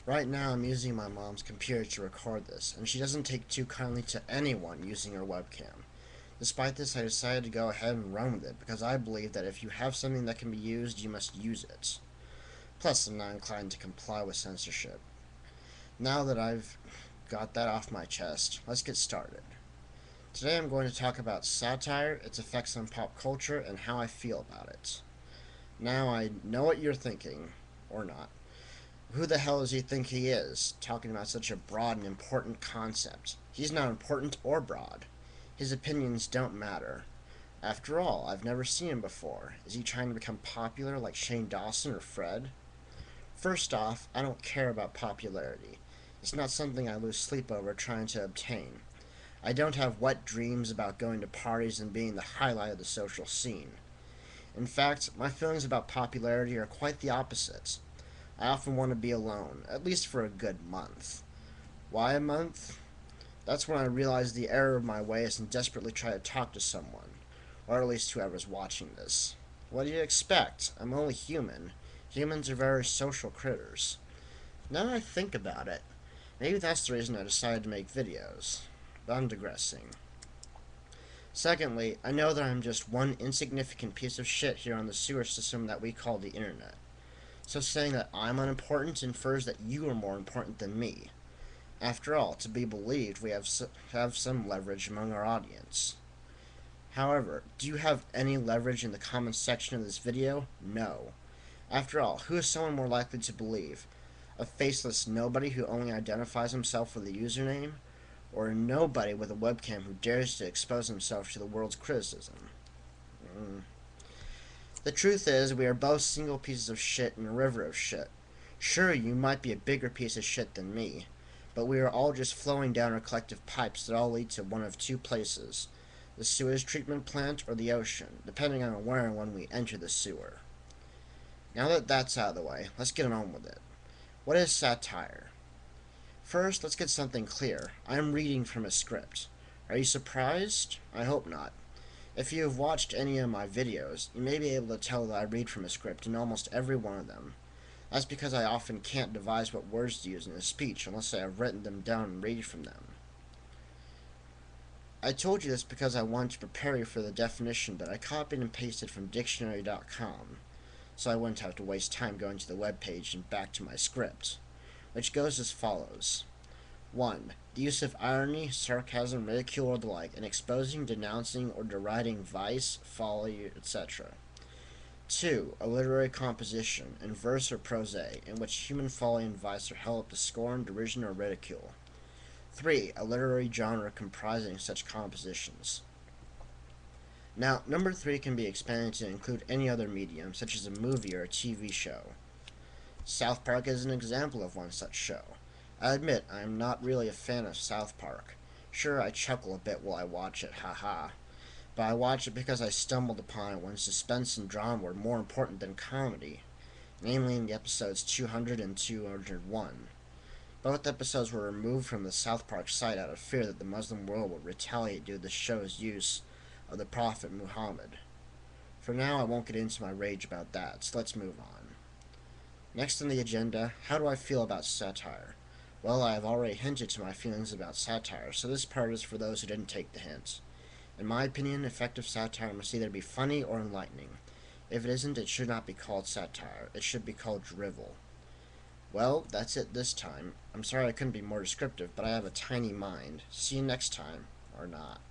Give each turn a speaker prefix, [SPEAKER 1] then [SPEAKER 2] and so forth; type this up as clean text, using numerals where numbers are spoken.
[SPEAKER 1] Right now I'm using my mom's computer to record this, and she doesn't take too kindly to anyone using her webcam. Despite this, I decided to go ahead and run with it, because I believe that if you have something that can be used, you must use it. Plus, I'm not inclined to comply with censorship. Now that I've got that off my chest, let's get started. Today I'm going to talk about satire, its effects on pop culture, and how I feel about it. Now I know what you're thinking, or not. Who the hell does he think he is, talking about such a broad and important concept? He's not important or broad. His opinions don't matter. After all, I've never seen him before. Is he trying to become popular like Shane Dawson or Fred? First off, I don't care about popularity. It's not something I lose sleep over trying to obtain. I don't have wet dreams about going to parties and being the highlight of the social scene. In fact, my feelings about popularity are quite the opposite. I often want to be alone, at least for a good month. Why a month? That's when I realize the error of my ways and desperately try to talk to someone, or at least whoever's watching this. What do you expect? I'm only human. Humans are very social critters. Now that I think about it, maybe that's the reason I decided to make videos. But I'm digressing. Secondly, I know that I'm just one insignificant piece of shit here on the sewer system that we call the internet. So saying that I'm unimportant infers that you are more important than me. After all, to be believed, we have some leverage among our audience. However, do you have any leverage in the comments section of this video? No. After all, who is someone more likely to believe? A faceless nobody who only identifies himself with a username? Or a nobody with a webcam who dares to expose himself to the world's criticism? The truth is, we are both single pieces of shit in a river of shit. Sure, you might be a bigger piece of shit than me, but we are all just flowing down our collective pipes that all lead to one of two places: the sewage treatment plant or the ocean, depending on where and when we enter the sewer. Now that that's out of the way, let's get on with it. What is satire? First, let's get something clear. I am reading from a script. Are you surprised? I hope not. If you have watched any of my videos, you may be able to tell that I read from a script in almost every one of them. That's because I often can't devise what words to use in a speech unless I have written them down and read from them. I told you this because I wanted to prepare you for the definition that I copied and pasted from dictionary.com, so I wouldn't have to waste time going to the webpage and back to my script, which goes as follows. 1. The use of irony, sarcasm, ridicule, or the like in exposing, denouncing, or deriding vice, folly, etc. 2. A literary composition, in verse or prose, in which human folly and vice are held up to scorn, derision, or ridicule. 3. A literary genre comprising such compositions. Now, number 3 can be expanded to include any other medium, such as a movie or a TV show. South Park is an example of one such show. I admit I am not really a fan of South Park. Sure, I chuckle a bit while I watch it, haha. But I watch it because I stumbled upon it when suspense and drama were more important than comedy, namely in the episodes 200 and 201. Both episodes were removed from the South Park site out of fear that the Muslim world would retaliate due to the show's use of the Prophet Muhammad. For now, I won't get into my rage about that, so let's move on. Next on the agenda, how do I feel about satire? Well, I have already hinted to my feelings about satire, so this part is for those who didn't take the hint. In my opinion, effective satire must either be funny or enlightening. If it isn't, it should not be called satire. It should be called drivel. Well, that's it this time. I'm sorry I couldn't be more descriptive, but I have a tiny mind. See you next time. Or not.